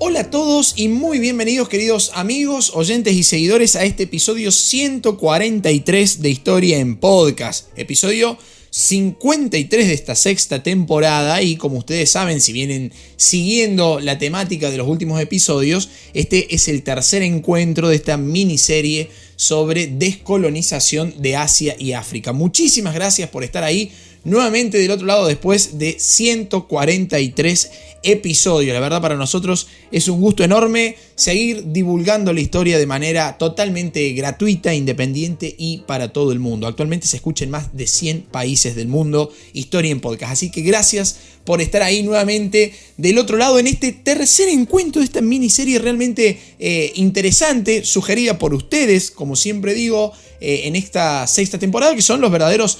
Hola a todos y muy bienvenidos, queridos amigos, oyentes y seguidores, a este episodio 143 de Historia en Podcast. Episodio 53 de esta sexta temporada, y como ustedes saben, si vienen siguiendo la temática de los últimos episodios, este es el tercer encuentro de esta miniserie sobre descolonización de Asia y África. Muchísimas gracias por estar ahí nuevamente del otro lado después de 143 episodios. La verdad, para nosotros es un gusto enorme seguir divulgando la historia de manera totalmente gratuita, independiente y para todo el mundo. Actualmente se escucha en más de 100 países del mundo Historia en Podcast. Así que gracias por estar ahí nuevamente del otro lado en este tercer encuentro de esta miniserie realmente interesante, sugerida por ustedes, como siempre digo, en esta sexta temporada, que son los verdaderos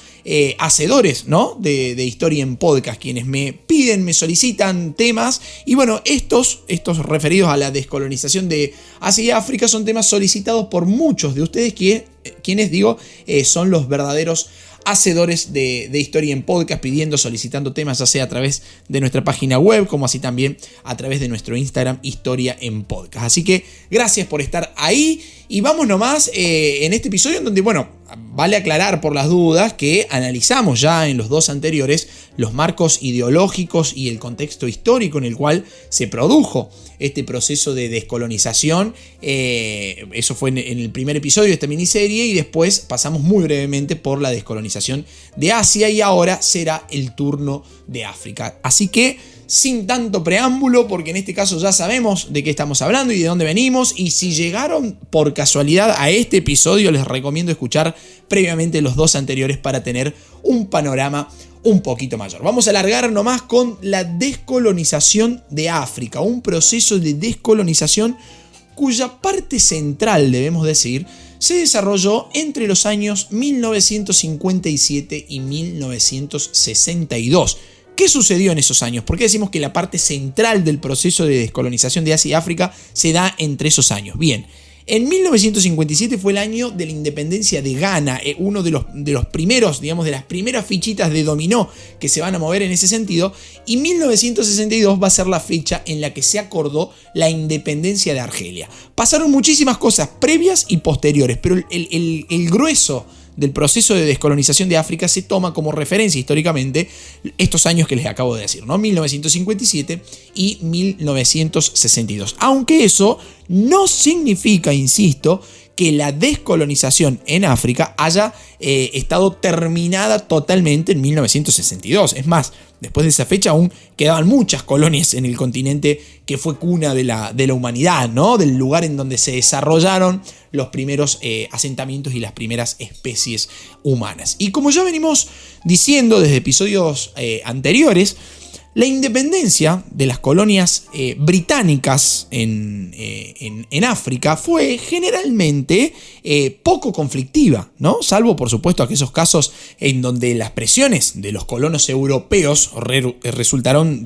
hacedores, ¿no?, de Historia en Podcast, quienes me piden, me solicitan temas. Y bueno, estos referidos a la descolonización de Asia y África son temas solicitados por muchos de ustedes, quienes son los verdaderos hacedores de Historia en Podcast, pidiendo, solicitando temas, ya sea a través de nuestra página web, como así también a través de nuestro Instagram, Historia en Podcast. Así que gracias por estar ahí, y vamos nomás en este episodio en donde, bueno, vale aclarar por las dudas que analizamos ya en los dos anteriores los marcos ideológicos y el contexto histórico en el cual se produjo este proceso de descolonización. Eso fue en el primer episodio de esta miniserie, y después pasamos muy brevemente por la descolonización de Asia, y ahora será el turno de África. Así que, sin tanto preámbulo, porque en este caso ya sabemos de qué estamos hablando y de dónde venimos, y si llegaron por casualidad a este episodio, les recomiendo escuchar previamente los dos anteriores para tener un panorama un poquito mayor. Vamos a alargar nomás con la descolonización de África, un proceso de descolonización cuya parte central, debemos decir, se desarrolló entre los años 1957 y 1962. ¿Qué sucedió en esos años? ¿Por qué decimos que la parte central del proceso de descolonización de Asia y África se da entre esos años? Bien, en 1957 fue el año de la independencia de Ghana, uno de los primeros, digamos, de las primeras fichitas de dominó que se van a mover en ese sentido, y 1962 va a ser la fecha en la que se acordó la independencia de Argelia. Pasaron muchísimas cosas previas y posteriores, pero el grueso del proceso de descolonización de África se toma como referencia históricamente estos años que les acabo de decir, ¿no? 1957 y 1962. Aunque eso no significa, insisto, que la descolonización en África haya estado terminada totalmente en 1962. Es más, después de esa fecha aún quedaban muchas colonias en el continente que fue cuna de la humanidad, ¿no? Del lugar en donde se desarrollaron los primeros asentamientos y las primeras especies humanas. Y como ya venimos diciendo desde episodios anteriores, la independencia de las colonias británicas en África fue generalmente poco conflictiva, ¿no? Salvo, por supuesto, aquellos casos en donde las presiones de los colonos europeos resultaron,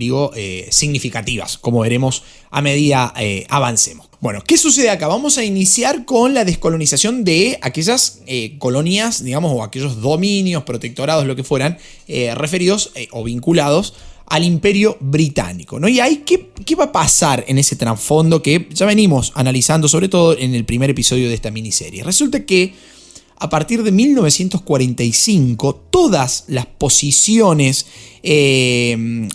significativas, como veremos a medida avancemos. Bueno, ¿qué sucede acá? Vamos a iniciar con la descolonización de aquellas colonias, digamos, o aquellos dominios, protectorados, lo que fueran, referidos o vinculados al Imperio Británico, ¿no? Y ahí, ¿qué va a pasar en ese trasfondo que ya venimos analizando, sobre todo en el primer episodio de esta miniserie? Resulta que a partir de 1945, todas las posiciones en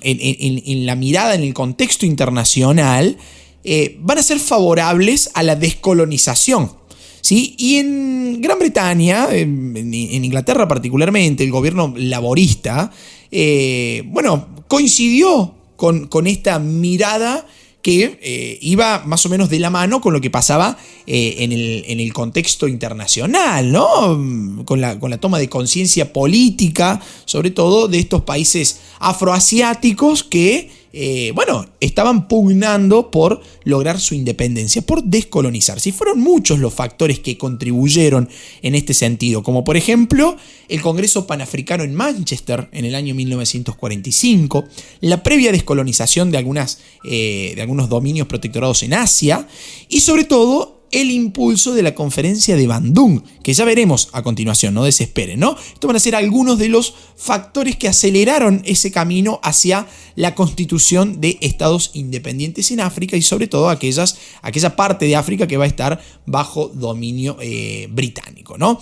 la mirada, en el contexto internacional, van a ser favorables a la descolonización, ¿sí? Y en Gran Bretaña, en Inglaterra particularmente, el gobierno laborista, coincidió con esta mirada que iba más o menos de la mano con lo que pasaba en el contexto internacional, ¿no? Con la toma de conciencia política, sobre todo de estos países afroasiáticos que estaban pugnando por lograr su independencia, por descolonizarse. Y fueron muchos los factores que contribuyeron en este sentido, como por ejemplo el Congreso Panafricano en Manchester en el año 1945, la previa descolonización de algunos dominios protectorados en Asia, y sobre todo el impulso de la conferencia de Bandung, que ya veremos a continuación, no desesperen, ¿no? Estos van a ser algunos de los factores que aceleraron ese camino hacia la constitución de estados independientes en África y sobre todo aquella parte de África que va a estar bajo dominio británico, ¿no?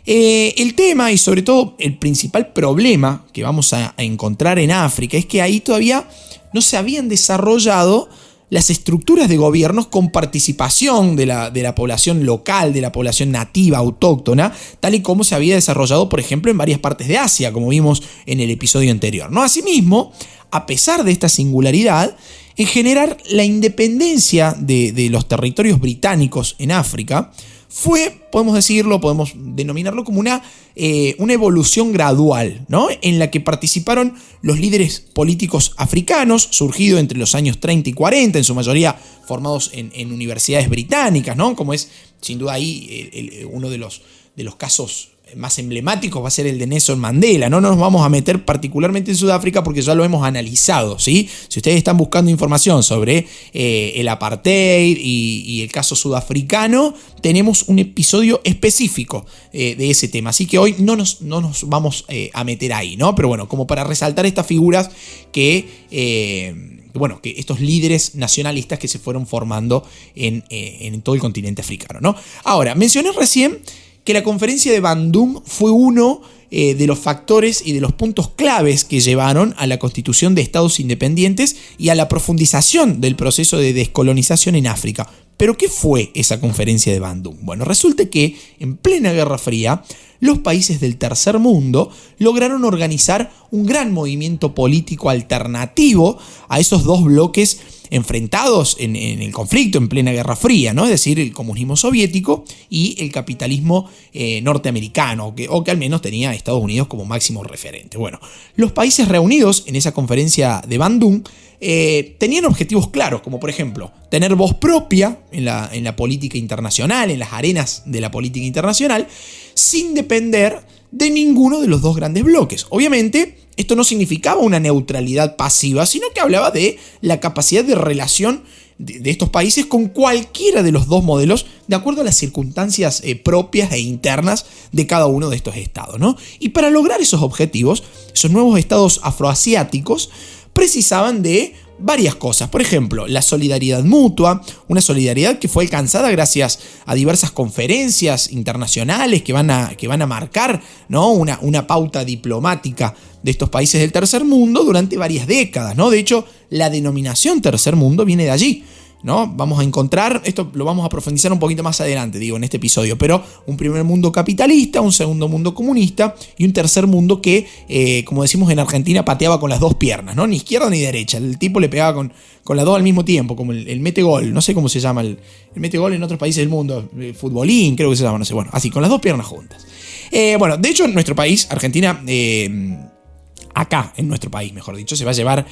El tema y sobre todo el principal problema que vamos a encontrar en África es que ahí todavía no se habían desarrollado las estructuras de gobiernos con participación de la población local, de la población nativa, autóctona, tal y como se había desarrollado, por ejemplo, en varias partes de Asia, como vimos en el episodio anterior, ¿no? Asimismo, a pesar de esta singularidad, en generar la independencia de los territorios británicos en África fue, podemos denominarlo como una evolución gradual, ¿no? En la que participaron los líderes políticos africanos, surgidos entre los años 30 y 40, en su mayoría formados en universidades británicas, ¿no? Como es sin duda ahí uno de los casos más emblemáticos va a ser el de Nelson Mandela. No nos vamos a meter particularmente en Sudáfrica porque ya lo hemos analizado, ¿sí? Si ustedes están buscando información sobre el apartheid y el caso sudafricano, tenemos un episodio específico de ese tema. Así que hoy no nos vamos a meter ahí, ¿no? Pero bueno, como para resaltar estas figuras que estos líderes nacionalistas que se fueron formando en todo el continente africano, ¿no? Ahora, mencioné recién que la conferencia de Bandung fue uno de los factores y de los puntos claves que llevaron a la constitución de estados independientes y a la profundización del proceso de descolonización en África. ¿Pero qué fue esa conferencia de Bandung? Bueno, resulta que en plena Guerra Fría, los países del tercer mundo lograron organizar un gran movimiento político alternativo a esos dos bloques enfrentados en el conflicto en plena Guerra Fría, ¿no? Es decir, el comunismo soviético y el capitalismo norteamericano, o que al menos tenía a Estados Unidos como máximo referente. Bueno, los países reunidos en esa conferencia de Bandung tenían objetivos claros, como por ejemplo, tener voz propia en la política internacional, en las arenas de la política internacional, sin depender de ninguno de los dos grandes bloques. Obviamente, esto no significaba una neutralidad pasiva, sino que hablaba de la capacidad de relación de estos países con cualquiera de los dos modelos, de acuerdo a las circunstancias propias e internas de cada uno de estos estados, ¿no? Y para lograr esos objetivos, esos nuevos estados afroasiáticos precisaban de varias cosas. Por ejemplo, la solidaridad mutua, una solidaridad que fue alcanzada gracias a diversas conferencias internacionales que van a marcar, ¿no? una pauta diplomática de estos países del tercer mundo durante varias décadas, ¿no? De hecho, la denominación tercer mundo viene de allí, ¿no? Vamos a encontrar, esto lo vamos a profundizar un poquito más adelante, en este episodio, pero un primer mundo capitalista, un segundo mundo comunista y un tercer mundo que, como decimos en Argentina, pateaba con las dos piernas, ¿no? Ni izquierda ni derecha. El tipo le pegaba con las dos al mismo tiempo, como el mete-gol, no sé cómo se llama el mete-gol en otros países del mundo, futbolín creo que se llama, no sé, bueno, así, con las dos piernas juntas. De hecho, en nuestro país, Argentina, acá, en nuestro país, mejor dicho, se va a llevar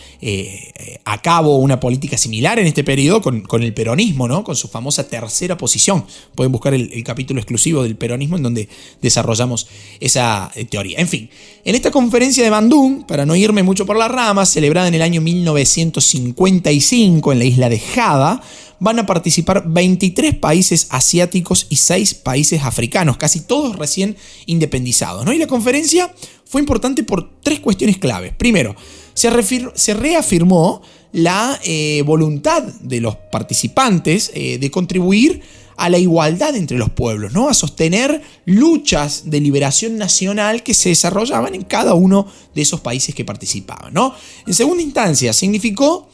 a cabo una política similar en este periodo con el peronismo, ¿no? Con su famosa tercera posición. Pueden buscar el capítulo exclusivo del peronismo en donde desarrollamos esa teoría. En fin, en esta conferencia de Bandung, para no irme mucho por las ramas, celebrada en el año 1955 en la isla de Java, van a participar 23 países asiáticos y 6 países africanos, casi todos recién independizados, ¿no? Y la conferencia fue importante por 3 cuestiones claves. Primero, se reafirmó la voluntad de los participantes de contribuir a la igualdad entre los pueblos, ¿no? A sostener luchas de liberación nacional que se desarrollaban en cada uno de esos países que participaban, ¿no? En segunda instancia, significó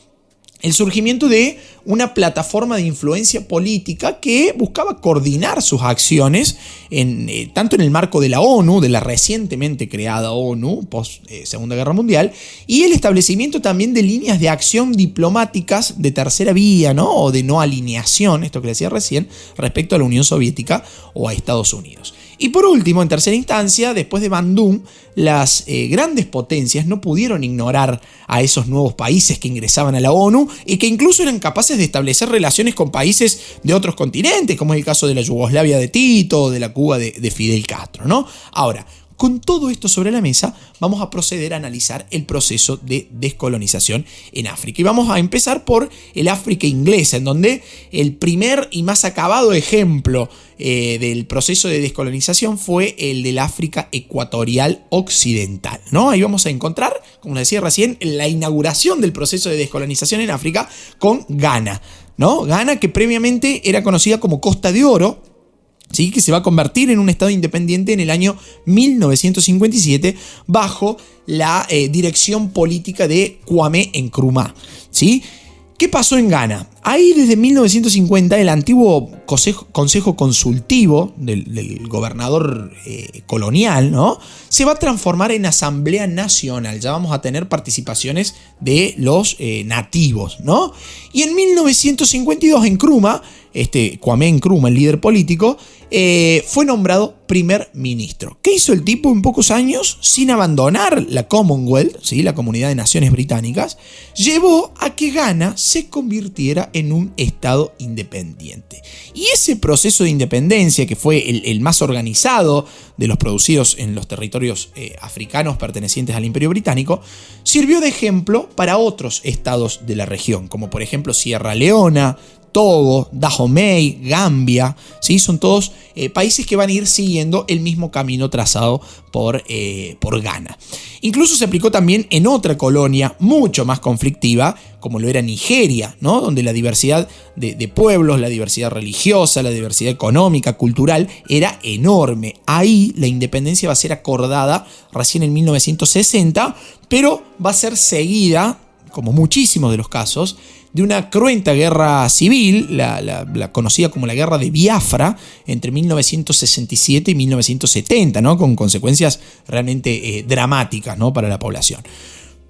el surgimiento de una plataforma de influencia política que buscaba coordinar sus acciones tanto en el marco de la ONU, de la recientemente creada ONU post Segunda Guerra Mundial, y el establecimiento también de líneas de acción diplomáticas de tercera vía, ¿no? O de no alineación, esto que decía recién, respecto a la Unión Soviética o a Estados Unidos. Y por último, en tercera instancia, después de Bandung, las grandes potencias no pudieron ignorar a esos nuevos países que ingresaban a la ONU y que incluso eran capaces de establecer relaciones con países de otros continentes, como es el caso de la Yugoslavia de Tito o de la Cuba de Fidel Castro, ¿no? Ahora, Con todo esto sobre la mesa, vamos a proceder a analizar el proceso de descolonización en África. Y vamos a empezar por el África inglesa, en donde el primer y más acabado ejemplo del proceso de descolonización fue el del África ecuatorial occidental, ¿no? Ahí vamos a encontrar, como les decía recién, la inauguración del proceso de descolonización en África con Ghana, ¿no? Ghana, que previamente era conocida como Costa de Oro, ¿sí? Que se va a convertir en un estado independiente en el año 1957 bajo la dirección política de Kwame Nkrumah, ¿sí? ¿Qué pasó en Ghana? Ahí desde 1950 el antiguo consejo consultivo del gobernador colonial, ¿no?, se va a transformar en Asamblea Nacional. Ya vamos a tener participaciones de los nativos, ¿no? Y en 1952 Nkrumah, Kwame Nkrumah, el líder político, fue nombrado primer ministro. ¿Qué hizo el tipo en pocos años? Sin abandonar la Commonwealth, ¿sí?, la Comunidad de Naciones Británicas, llevó a que Ghana se convirtiera en un estado independiente. Y ese proceso de independencia, que fue el más organizado de los producidos en los territorios africanos pertenecientes al Imperio Británico, sirvió de ejemplo para otros estados de la región, como por ejemplo Sierra Leona, Togo, Dahomey, Gambia, ¿sí? Son todos países que van a ir siguiendo el mismo camino trazado por Ghana. Incluso se aplicó también en otra colonia mucho más conflictiva, como lo era Nigeria, ¿no?, donde la diversidad de pueblos, la diversidad religiosa, la diversidad económica, cultural, era enorme. Ahí la independencia va a ser acordada recién en 1960, pero va a ser seguida, como muchísimos de los casos, de una cruenta guerra civil, la conocida como la Guerra de Biafra, entre 1967 y 1970, ¿no?, con consecuencias realmente dramáticas, ¿no?, para la población.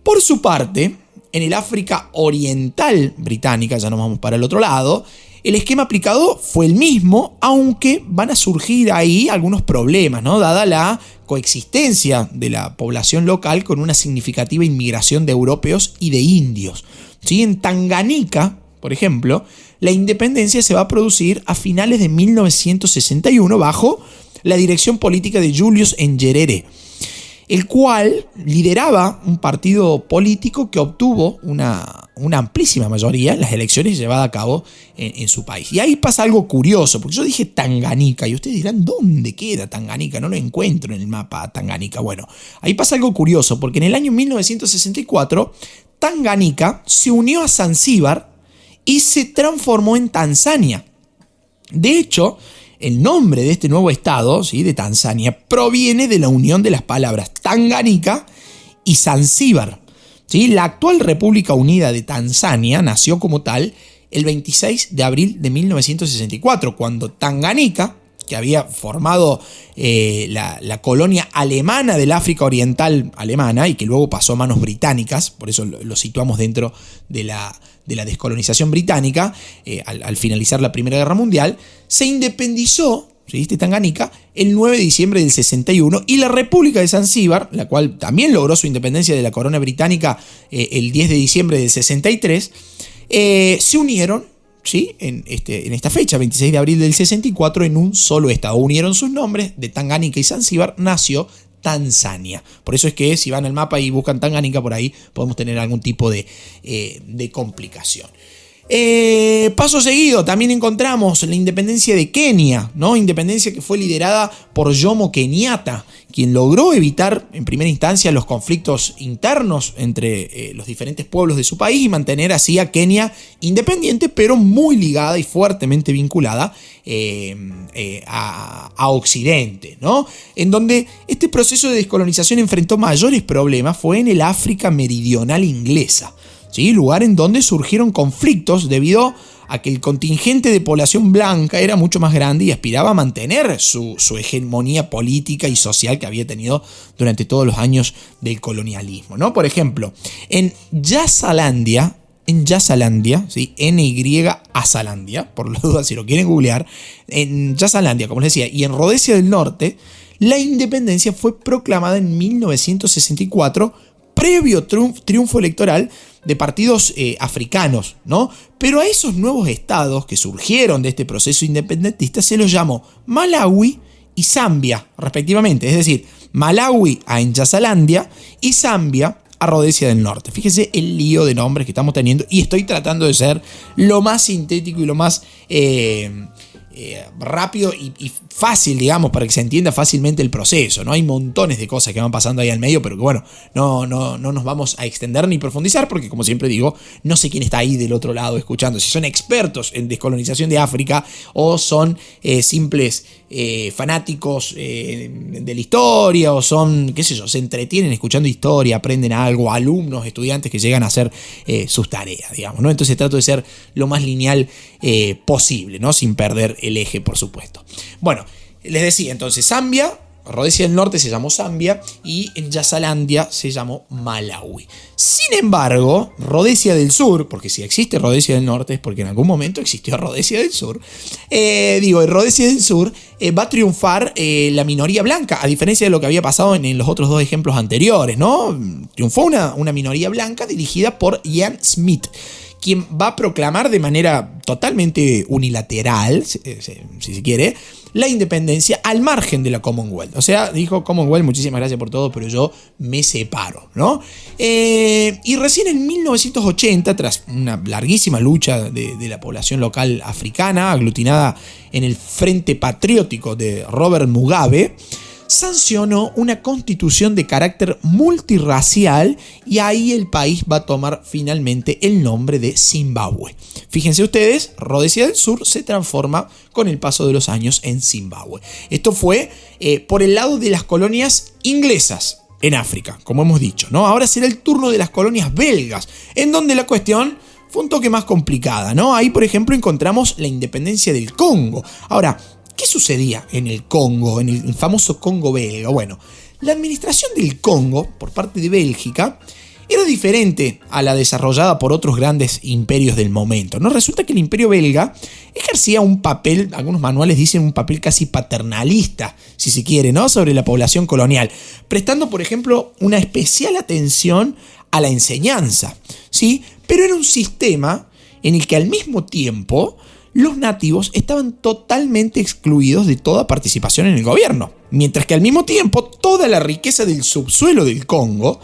Por su parte, en el África oriental británica, ya nos vamos para el otro lado, el esquema aplicado fue el mismo, aunque van a surgir ahí algunos problemas, ¿no?, dada la coexistencia de la población local con una significativa inmigración de europeos y de indios. ¿Sí? En Tanganica, por ejemplo, la independencia se va a producir a finales de 1961 bajo la dirección política de Julius Nyerere, el cual lideraba un partido político que obtuvo una amplísima mayoría en las elecciones llevadas a cabo en su país. Y ahí pasa algo curioso, porque yo dije Tanganica y ustedes dirán, ¿dónde queda Tanganica? No lo encuentro en el mapa Tanganica. Bueno, ahí pasa algo curioso, porque en el año 1964 Tanganica se unió a Zanzíbar y se transformó en Tanzania. De hecho, el nombre de este nuevo estado, ¿sí?, de Tanzania, proviene de la unión de las palabras Tanganica y Zanzíbar, ¿sí? La actual República Unida de Tanzania nació como tal el 26 de abril de 1964, cuando Tanganica, que había formado la colonia alemana del África Oriental alemana y que luego pasó a manos británicas, por eso lo situamos dentro de la descolonización británica, al finalizar la Primera Guerra Mundial, se independizó, ¿sí?, Tanganica, el 9 de diciembre del 61, y la República de Zanzíbar, la cual también logró su independencia de la corona británica el 10 de diciembre del 63, se unieron, ¿sí?, en esta fecha, 26 de abril del 64, en un solo estado. Unieron sus nombres de Tanganica y Zanzíbar, nació Tanzania. Por eso es que si van al mapa y buscan Tanganica, por ahí podemos tener algún tipo de complicación. Paso seguido, también encontramos la independencia de Kenia, ¿no? Independencia que fue liderada por Jomo Kenyatta, quien logró evitar en primera instancia los conflictos internos entre los diferentes pueblos de su país y mantener así a Kenia independiente, pero muy ligada y fuertemente vinculada a Occidente, ¿no? En donde este proceso de descolonización enfrentó mayores problemas fue en el África meridional inglesa, ¿sí? Lugar en donde surgieron conflictos debido a que el contingente de población blanca era mucho más grande y aspiraba a mantener su hegemonía política y social que había tenido durante todos los años del colonialismo, ¿no? Por ejemplo, en Nyasalandia, ¿sí?, Nyasalandia, por las dudas si lo quieren googlear, en Nyasalandia, como les decía, y en Rodesia del Norte, la independencia fue proclamada en 1964, previo triunfo electoral de partidos africanos, ¿no? Pero a esos nuevos estados que surgieron de este proceso independentista se los llamó Malawi y Zambia, respectivamente. Es decir, Malawi a Nyasalandia y Zambia a Rodesia del Norte. Fíjese el lío de nombres que estamos teniendo y estoy tratando de ser lo más sintético y lo más rápido y fácil, digamos, para que se entienda fácilmente el proceso, ¿no? Hay montones de cosas que van pasando ahí al medio, pero que bueno, no nos vamos a extender ni profundizar porque, como siempre digo, no sé quién está ahí del otro lado escuchando, si son expertos en descolonización de África o son simples fanáticos de la historia o son, qué sé yo, se entretienen escuchando historia, aprenden algo, alumnos, estudiantes que llegan a hacer sus tareas, digamos, ¿no? Entonces trato de ser lo más lineal posible, ¿no? Sin perder el eje, por supuesto. Bueno, les decía entonces, Zambia, Rodesia del Norte se llamó Zambia y en Nyasalandia se llamó Malawi. Sin embargo, Rodesia del Sur, porque si existe Rodesia del Norte es porque en algún momento existió Rodesia del Sur, en Rodesia del Sur va a triunfar la minoría blanca, a diferencia de lo que había pasado en los otros dos ejemplos anteriores, ¿no? Triunfó una minoría blanca dirigida por Ian Smith, quien va a proclamar de manera totalmente unilateral, si se quiere, la independencia al margen de la Commonwealth. O sea, dijo Commonwealth, muchísimas gracias por todo, pero yo me separo, ¿no? Y recién en 1980, tras una larguísima lucha de la población local africana, aglutinada en el Frente Patriótico de Robert Mugabe, sancionó una constitución de carácter multirracial y ahí el país va a tomar finalmente el nombre de Zimbabue. Fíjense ustedes, Rodesia del Sur se transforma con el paso de los años en Zimbabue. Esto fue por el lado de las colonias inglesas en África, como hemos dicho, ¿no? Ahora será el turno de las colonias belgas, en donde la cuestión fue un toque más complicada, ¿no? Ahí, por ejemplo, encontramos la independencia del Congo. Ahora, ¿qué sucedía en el Congo, en el famoso Congo belga? Bueno, la administración del Congo por parte de Bélgica era diferente a la desarrollada por otros grandes imperios del momento, ¿no? Resulta que el imperio belga ejercía un papel, algunos manuales dicen un papel casi paternalista, si se quiere, ¿no? Sobre la población colonial, prestando, por ejemplo, una especial atención a la enseñanza, ¿sí? Pero era un sistema en el que al mismo tiempo los nativos estaban totalmente excluidos de toda participación en el gobierno, mientras que al mismo tiempo toda la riqueza del subsuelo del Congo,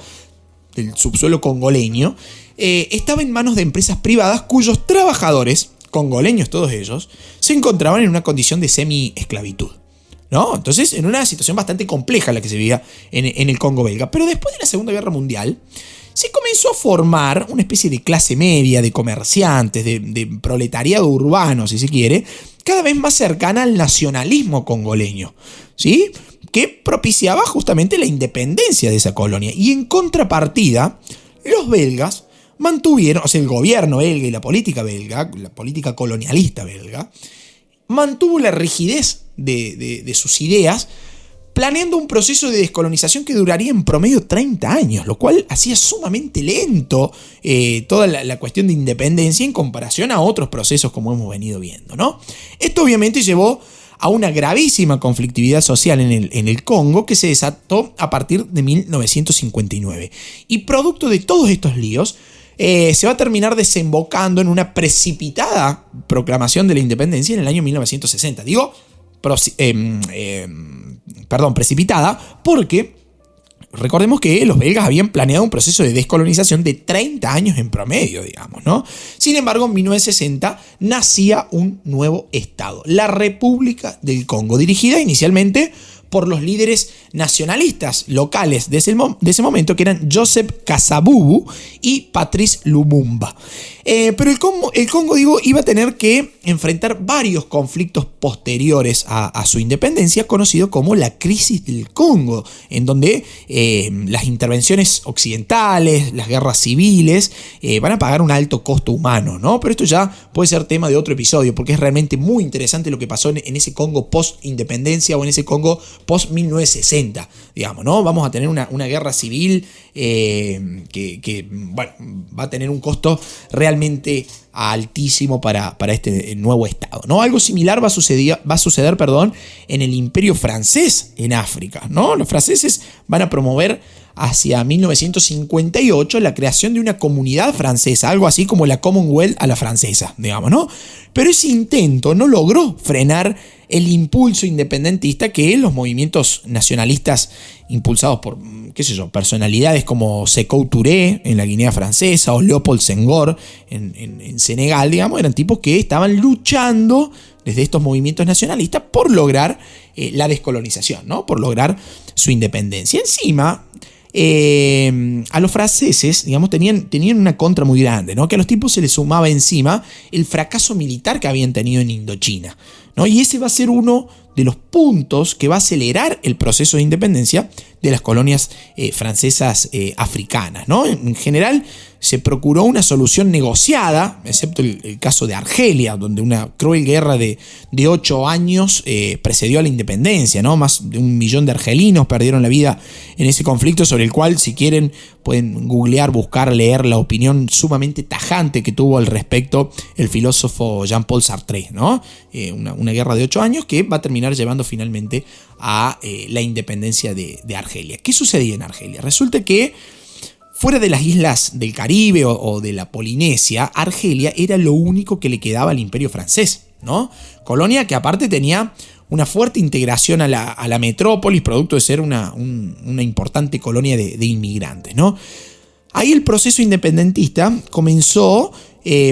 del subsuelo congoleño, estaba en manos de empresas privadas cuyos trabajadores, congoleños todos ellos, se encontraban en una condición de semi-esclavitud, ¿no? Entonces, en una situación bastante compleja la que se vivía en el Congo belga. Pero después de la Segunda Guerra Mundial, se comenzó a formar una especie de clase media, de comerciantes, de proletariado urbano, si se quiere, cada vez más cercana al nacionalismo congoleño, ¿sí? Que propiciaba justamente la independencia de esa colonia. Y en contrapartida, los belgas mantuvieron, o sea, el gobierno belga y la política belga, la política colonialista belga, mantuvo la rigidez de sus ideas, planeando un proceso de descolonización que duraría en promedio 30 años, lo cual hacía sumamente lento toda la cuestión de independencia en comparación a otros procesos como hemos venido viendo, ¿no? Esto obviamente llevó a una gravísima conflictividad social en el Congo que se desató a partir de 1959. Y producto de todos estos líos, se va a terminar desembocando en una precipitada proclamación de la independencia en el año 1960. Digo, precipitada porque recordemos que los belgas habían planeado un proceso de descolonización de 30 años en promedio, digamos, ¿no? Sin embargo, en 1960 nacía un nuevo estado, la República del Congo, dirigida inicialmente por los líderes nacionalistas locales de ese momento, que eran Joseph Kasavubu y Patrice Lumumba. Pero el Congo, iba a tener que enfrentar varios conflictos posteriores a su independencia, conocido como la crisis del Congo, en donde las intervenciones occidentales, las guerras civiles, van a pagar un alto costo humano, ¿no? Pero esto ya puede ser tema de otro episodio, porque es realmente muy interesante lo que pasó en ese Congo post-independencia o en ese Congo post-1960, digamos, ¿no? Vamos a tener una guerra civil que va a tener un costo realmente altísimo para este nuevo estado, ¿no? Algo similar va a suceder, en el Imperio francés en África, ¿no? Los franceses van a promover hacia 1958 la creación de una comunidad francesa, algo así como la Commonwealth a la francesa, digamos, ¿no? Pero ese intento no logró frenar el impulso independentista que los movimientos nacionalistas impulsados por, personalidades como Sékou Touré en la Guinea Francesa o Léopold Senghor en Senegal, digamos, eran tipos que estaban luchando desde estos movimientos nacionalistas por lograr la descolonización, ¿no? Por lograr su independencia. Encima, a los franceses, digamos, tenían una contra muy grande, ¿no? Que a los tipos se les sumaba encima el fracaso militar que habían tenido en Indochina, ¿no? Y ese va a ser uno de los puntos que va a acelerar el proceso de independencia de las colonias francesas africanas, ¿no? En general se procuró una solución negociada, excepto el caso de Argelia, donde una cruel guerra de 8 años precedió a la independencia, ¿no? Más de 1 millón de argelinos perdieron la vida en ese conflicto, sobre el cual, si quieren, pueden googlear, buscar, leer la opinión sumamente tajante que tuvo al respecto el filósofo Jean-Paul Sartre, ¿no? Una guerra de 8 años que va a terminar llevando finalmente a la independencia de Argelia. ¿Qué sucedía en Argelia? Resulta que fuera de las islas del Caribe o de la Polinesia, Argelia era lo único que le quedaba al Imperio francés, ¿no? Colonia que aparte tenía una fuerte integración a la metrópolis, producto de ser una importante colonia de inmigrantes, ¿no? Ahí el proceso independentista comenzó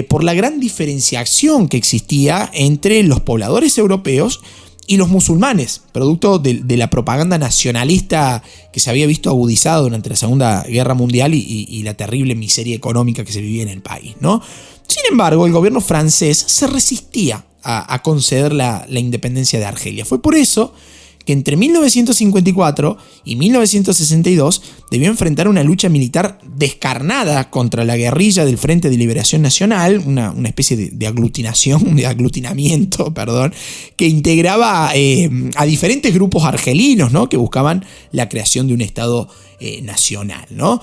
por la gran diferenciación que existía entre los pobladores europeos y los musulmanes, producto de la propaganda nacionalista que se había visto agudizada durante la Segunda Guerra Mundial y la terrible miseria económica que se vivía en el país, ¿no? Sin embargo, el gobierno francés se resistía a conceder la independencia de Argelia. Fue por eso que entre 1954 y 1962 debió enfrentar una lucha militar descarnada contra la guerrilla del Frente de Liberación Nacional, una especie de aglutinamiento, que integraba a diferentes grupos argelinos, ¿no? Que buscaban la creación de un Estado nacional, ¿no?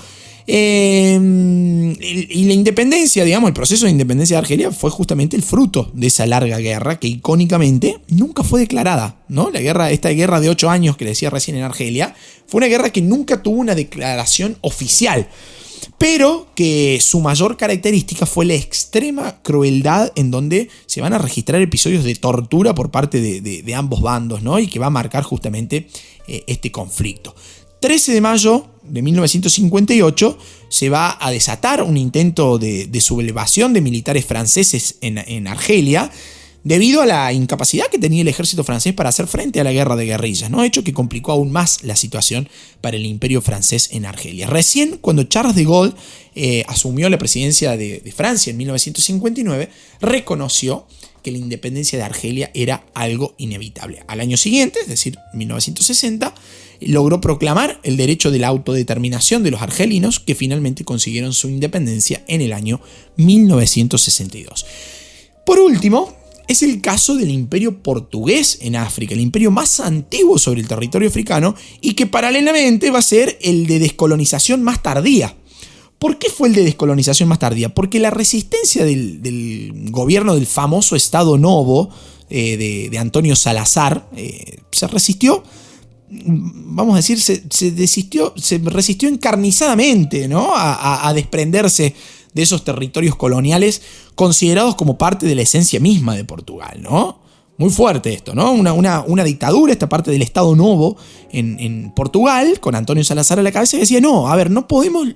Y la independencia, digamos, el proceso de independencia de Argelia fue justamente el fruto de esa larga guerra que icónicamente nunca fue declarada, ¿no? Esta guerra de 8 años que le decía recién en Argelia, fue una guerra que nunca tuvo una declaración oficial, pero que su mayor característica fue la extrema crueldad en donde se van a registrar episodios de tortura por parte de ambos bandos, ¿no? Y que va a marcar justamente este conflicto. 13 de mayo de 1958 se va a desatar un intento de sublevación de militares franceses en Argelia debido a la incapacidad que tenía el ejército francés para hacer frente a la guerra de guerrillas, ¿no? Hecho que complicó aún más la situación para el imperio francés en Argelia. Recién cuando Charles de Gaulle asumió la presidencia de Francia en 1959, reconoció que la independencia de Argelia era algo inevitable. Al año siguiente, es decir, 1960, logró proclamar el derecho de la autodeterminación de los argelinos, que finalmente consiguieron su independencia en el año 1962. Por último, es el caso del imperio portugués en África, el imperio más antiguo sobre el territorio africano y que paralelamente va a ser el de descolonización más tardía. ¿Por qué fue el de descolonización más tardía? Porque la resistencia del gobierno del famoso Estado Novo de Antonio Salazar se resistió, vamos a decir, se resistió encarnizadamente, ¿no? a desprenderse de esos territorios coloniales considerados como parte de la esencia misma de Portugal, ¿no? Muy fuerte esto, ¿no? Una dictadura, esta parte del Estado Novo en Portugal, con Antonio Salazar a la cabeza, que decía, no, a ver, no podemos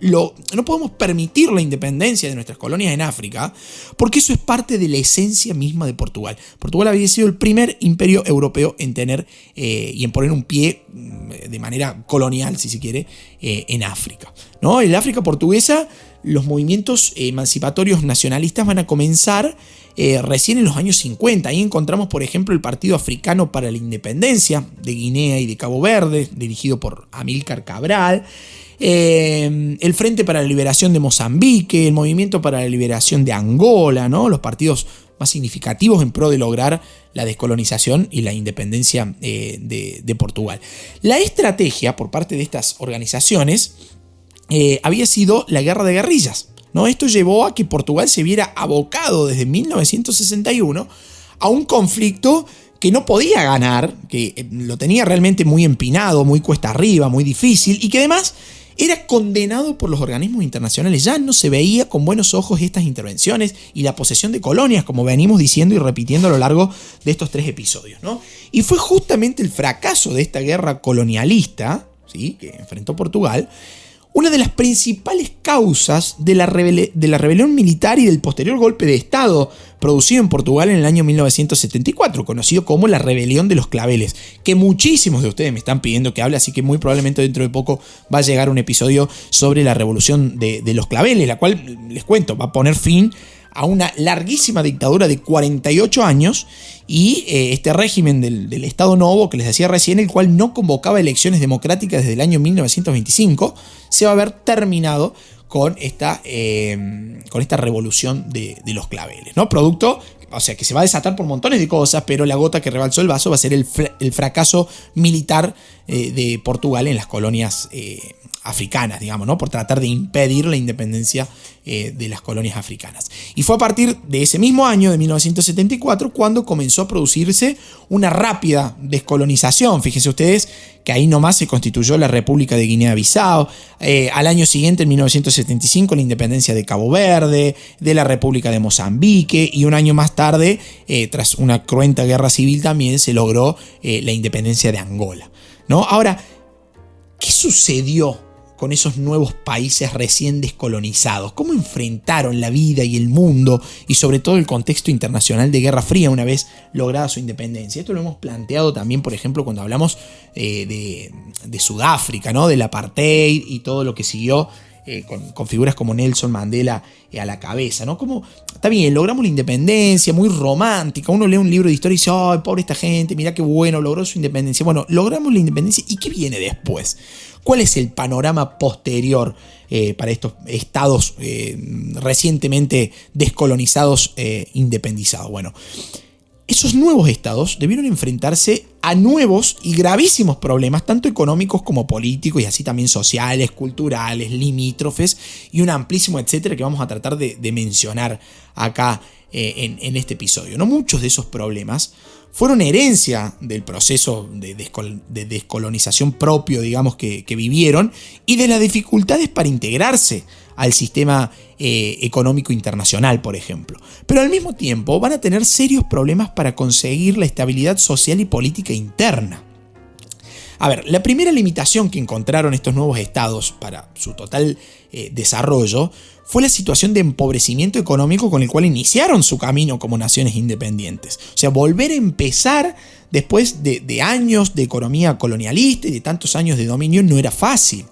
permitir la independencia de nuestras colonias en África, porque eso es parte de la esencia misma de Portugal. Portugal había sido el primer imperio europeo en tener y en poner un pie de manera colonial, si se quiere, en África, ¿no? En la África portuguesa, los movimientos emancipatorios nacionalistas van a comenzar recién en los años 50. Ahí encontramos, por ejemplo, el Partido Africano para la Independencia de Guinea y de Cabo Verde, dirigido por Amílcar Cabral, el Frente para la Liberación de Mozambique, el Movimiento para la Liberación de Angola, ¿no? Los partidos más significativos en pro de lograr la descolonización y la independencia de Portugal. La estrategia por parte de estas organizaciones había sido la guerra de guerrillas. ¿no? Esto llevó a que Portugal se viera abocado desde 1961 a un conflicto que no podía ganar, que lo tenía realmente muy empinado, muy cuesta arriba, muy difícil, y que además era condenado por los organismos internacionales. Ya no se veía con buenos ojos estas intervenciones y la posesión de colonias, como venimos diciendo y repitiendo a lo largo de estos 3 episodios, ¿no? Y fue justamente el fracaso de esta guerra colonialista, ¿sí?, que enfrentó Portugal, una de las principales causas de la rebelión militar y del posterior golpe de Estado producido en Portugal en el año 1974, conocido como la Rebelión de los Claveles, que muchísimos de ustedes me están pidiendo que hable, así que muy probablemente dentro de poco va a llegar un episodio sobre la Revolución de los Claveles, la cual, les cuento, va a poner fin a una larguísima dictadura de 48 años y este régimen del Estado Novo que les decía recién, el cual no convocaba elecciones democráticas desde el año 1925, se va a haber terminado con esta revolución de los claveles, ¿no? Producto, o sea, que se va a desatar por montones de cosas, pero la gota que rebalsó el vaso va a ser el fracaso militar de Portugal en las colonias africanas, digamos, ¿no? Por tratar de impedir la independencia de las colonias africanas. Y fue a partir de ese mismo año, de 1974, cuando comenzó a producirse una rápida descolonización. Fíjense ustedes que ahí nomás se constituyó la República de Guinea-Bissau. Al año siguiente, en 1975, la independencia de Cabo Verde, de la República de Mozambique, y un año más tarde, tras una cruenta guerra civil, también se logró la independencia de Angola, ¿no? Ahora, ¿qué sucedió con esos nuevos países recién descolonizados? ¿Cómo enfrentaron la vida y el mundo y sobre todo el contexto internacional de Guerra Fría una vez lograda su independencia? Esto lo hemos planteado también, por ejemplo, cuando hablamos de Sudáfrica, ¿no? Del apartheid y todo lo que siguió con figuras como Nelson Mandela a la cabeza, ¿no? Como, está bien, logramos la independencia, muy romántica. Uno lee un libro de historia y dice, ¡ay, pobre esta gente! Mirá qué bueno, logró su independencia. Bueno, logramos la independencia, ¿y qué viene después? ¿Cuál es el panorama posterior para estos estados recientemente descolonizados, independizados? Bueno, esos nuevos estados debieron enfrentarse a nuevos y gravísimos problemas, tanto económicos como políticos, y así también sociales, culturales, limítrofes y un amplísimo etcétera que vamos a tratar de mencionar acá en este episodio, ¿no? Muchos de esos problemas fueron herencia del proceso de descolonización propio, digamos, que vivieron, y de las dificultades para integrarse al sistema económico internacional, por ejemplo. Pero al mismo tiempo van a tener serios problemas para conseguir la estabilidad social y política interna. A ver, la primera limitación que encontraron estos nuevos estados para su total desarrollo fue la situación de empobrecimiento económico con el cual iniciaron su camino como naciones independientes. O sea, volver a empezar después de años de economía colonialista y de tantos años de dominio no era fácil.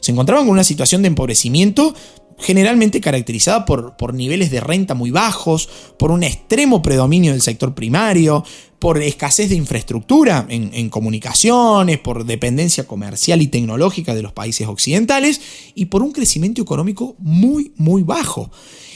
Se encontraban con una situación de empobrecimiento generalmente caracterizada por niveles de renta muy bajos, por un extremo predominio del sector primario, por escasez de infraestructura en comunicaciones, por dependencia comercial y tecnológica de los países occidentales y por un crecimiento económico muy, muy bajo.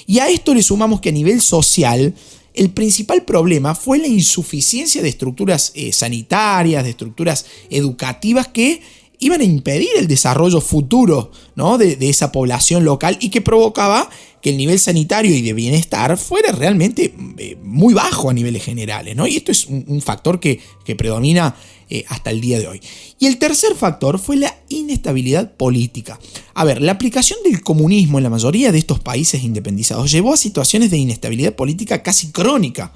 Y a esto le sumamos que a nivel social, el principal problema fue la insuficiencia de estructuras sanitarias, de estructuras educativas que iban a impedir el desarrollo futuro, ¿no? de esa población local, y que provocaba que el nivel sanitario y de bienestar fuera realmente muy bajo a niveles generales, ¿no? Y esto es un factor que predomina hasta el día de hoy. Y el tercer factor fue la inestabilidad política. A ver, la aplicación del comunismo en la mayoría de estos países independizados llevó a situaciones de inestabilidad política casi crónica,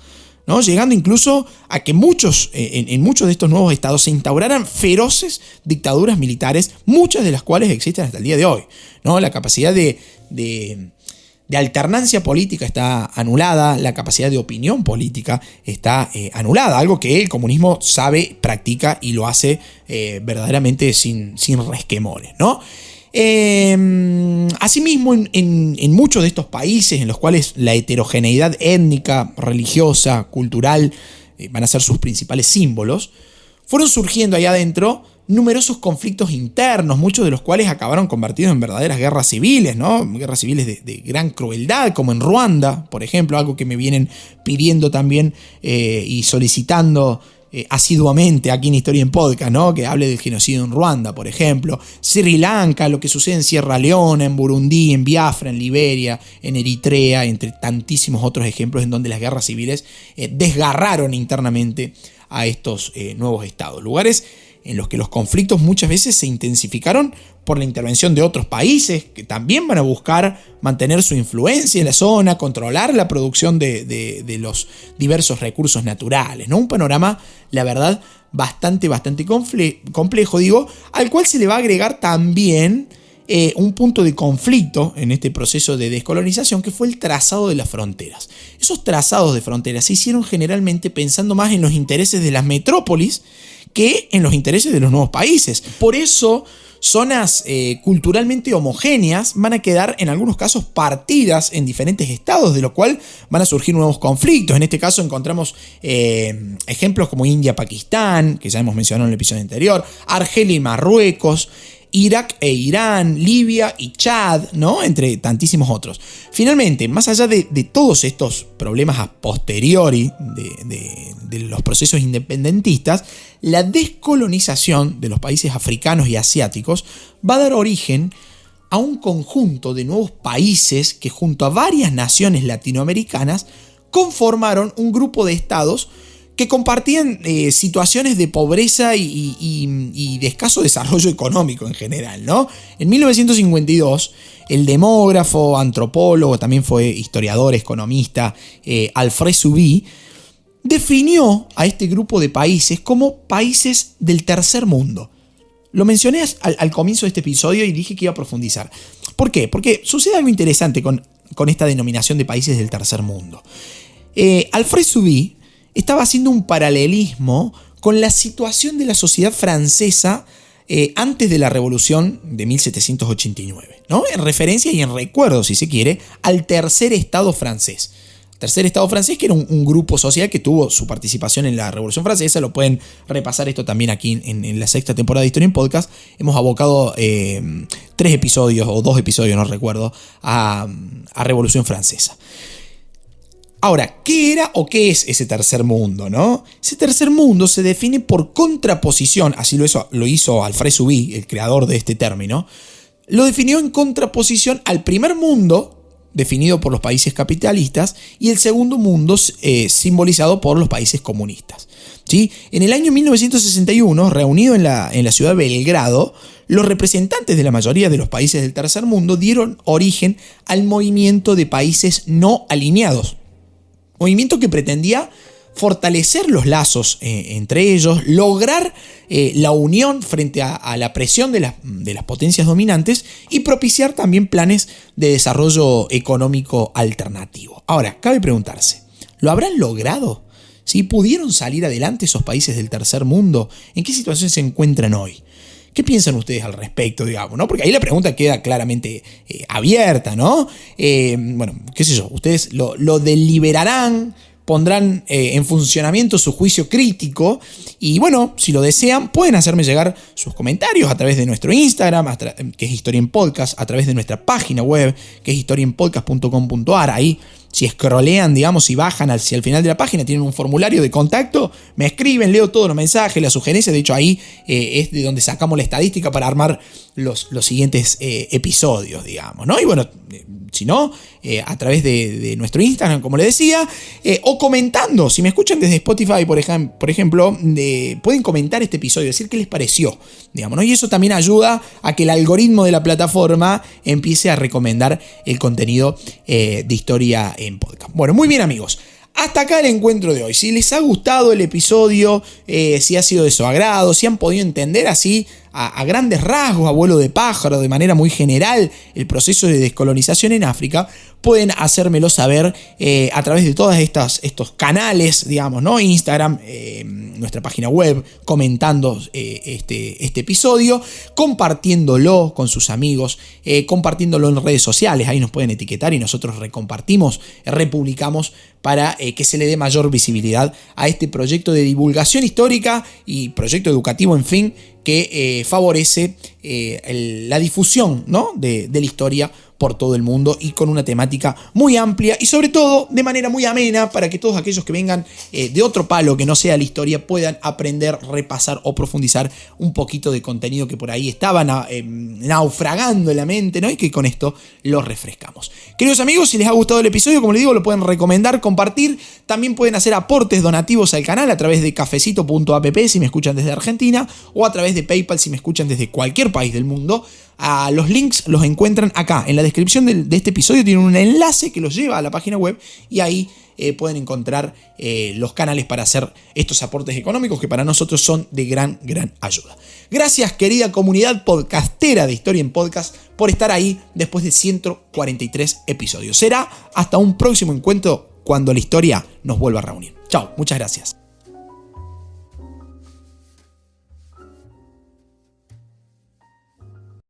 ¿no? Llegando incluso a que en muchos de estos nuevos estados se instauraran feroces dictaduras militares, muchas de las cuales existen hasta el día de hoy, ¿no? La capacidad de alternancia política está anulada, la capacidad de opinión política está anulada, algo que el comunismo sabe, practica y lo hace verdaderamente sin resquemores, ¿no? Asimismo, en muchos de estos países en los cuales la heterogeneidad étnica, religiosa, cultural van a ser sus principales símbolos, fueron surgiendo ahí adentro numerosos conflictos internos, muchos de los cuales acabaron convertidos en verdaderas guerras civiles, ¿no? Guerras civiles de gran crueldad, como en Ruanda, por ejemplo, algo que me vienen pidiendo también y solicitando asiduamente aquí en Historia en Podcast, ¿no? Que hable del genocidio en Ruanda, por ejemplo, Sri Lanka, lo que sucede en Sierra Leona, en Burundi, en Biafra, en Liberia, en Eritrea, entre tantísimos otros ejemplos en donde las guerras civiles desgarraron internamente a estos nuevos estados. Lugares en los que los conflictos muchas veces se intensificaron por la intervención de otros países que también van a buscar mantener su influencia en la zona, controlar la producción de los diversos recursos naturales, ¿no? Un panorama, la verdad, bastante complejo, al cual se le va a agregar también un punto de conflicto en este proceso de descolonización, que fue el trazado de las fronteras. Esos trazados de fronteras se hicieron generalmente pensando más en los intereses de las metrópolis que en los intereses de los nuevos países. Por eso, zonas culturalmente homogéneas van a quedar en algunos casos partidas en diferentes estados, de lo cual van a surgir nuevos conflictos. En este caso encontramos ejemplos como India-Pakistán, que ya hemos mencionado en el episodio anterior, Argelia y Marruecos, Irak e Irán, Libia y Chad, ¿no? Entre tantísimos otros. Finalmente, más allá de todos estos problemas a posteriori de los procesos independentistas, la descolonización de los países africanos y asiáticos va a dar origen a un conjunto de nuevos países que, junto a varias naciones latinoamericanas, conformaron un grupo de estados que compartían situaciones de pobreza y de escaso desarrollo económico en general, ¿no? En 1952, el demógrafo, antropólogo, también fue historiador, economista, Alfred Subí, definió a este grupo de países como países del tercer mundo. Lo mencioné al comienzo de este episodio y dije que iba a profundizar. ¿Por qué? Porque sucede algo interesante con esta denominación de países del tercer mundo. Alfred Subí estaba haciendo un paralelismo con la situación de la sociedad francesa antes de la Revolución de 1789, ¿no? En referencia y en recuerdo, si se quiere, al tercer estado francés. Tercer estado francés, que era un grupo social que tuvo su participación en la Revolución Francesa. Lo pueden repasar esto también aquí en la sexta temporada de Historia en Podcast. Hemos abocado 3 episodios o 2 episodios, no recuerdo, a Revolución Francesa. Ahora, ¿qué era o qué es ese tercer mundo, no? Ese tercer mundo se define por contraposición, así lo hizo Alfred Subí, el creador de este término. Lo definió en contraposición al primer mundo, definido por los países capitalistas, y el segundo mundo simbolizado por los países comunistas, ¿sí? En el año 1961, reunido en la ciudad de Belgrado, los representantes de la mayoría de los países del tercer mundo dieron origen al movimiento de países no alineados. Movimiento que pretendía fortalecer los lazos entre ellos, lograr la unión frente a la presión de las potencias dominantes y propiciar también planes de desarrollo económico alternativo. Ahora, cabe preguntarse, ¿lo habrán logrado? ¿Sí? ¿Pudieron salir adelante esos países del tercer mundo? ¿En qué situación se encuentran hoy? ¿Qué piensan ustedes al respecto, digamos, ¿no? Porque ahí la pregunta queda claramente abierta, ¿no? Bueno, qué sé yo, ustedes lo deliberarán, pondrán en funcionamiento su juicio crítico y bueno, si lo desean pueden hacerme llegar sus comentarios a través de nuestro Instagram, que es Historia en Podcast, a través de nuestra página web, que es historiaenpodcast.com.ar. Ahí, si scrollean, digamos, y bajan hacia el final de la página, tienen un formulario de contacto, me escriben, leo todos los mensajes, las sugerencias. De hecho, ahí es de donde sacamos la estadística para armar los siguientes episodios, digamos, ¿no? Y bueno, si no, a través de nuestro Instagram, como les decía, o comentando. Si me escuchan desde Spotify, por ejemplo, pueden comentar este episodio, decir qué les pareció, digamos, ¿no? Y eso también ayuda a que el algoritmo de la plataforma empiece a recomendar el contenido de Historia en Podcast. Bueno, muy bien, amigos. Hasta acá el encuentro de hoy. Si les ha gustado el episodio, si ha sido de su agrado, si han podido entender así a grandes rasgos, a vuelo de pájaro, de manera muy general, el proceso de descolonización en África, pueden hacérmelo saber a través de todos estos canales, digamos, ¿no? Instagram, nuestra página web, comentando este episodio, compartiéndolo con sus amigos, compartiéndolo en redes sociales. Ahí nos pueden etiquetar y nosotros recompartimos, republicamos para que se le dé mayor visibilidad a este proyecto de divulgación histórica y proyecto educativo, en fin, que favorece la difusión, ¿no?, de la historia por todo el mundo y con una temática muy amplia y sobre todo de manera muy amena para que todos aquellos que vengan de otro palo que no sea la historia puedan aprender, repasar o profundizar un poquito de contenido que por ahí estaba naufragando en la mente, ¿no?, y que con esto lo refrescamos. Queridos amigos, si les ha gustado el episodio, como les digo, lo pueden recomendar, compartir. También pueden hacer aportes donativos al canal a través de cafecito.app si me escuchan desde Argentina o a través de PayPal si me escuchan desde cualquier país del mundo. Los links los encuentran acá en la descripción de este episodio. Tienen un enlace que los lleva a la página web y ahí pueden encontrar los canales para hacer estos aportes económicos que para nosotros son de gran ayuda. Gracias, querida comunidad podcastera de Historia en Podcast, por estar ahí después de 143 episodios. Será hasta un próximo encuentro cuando la historia nos vuelva a reunir. Chao, muchas gracias.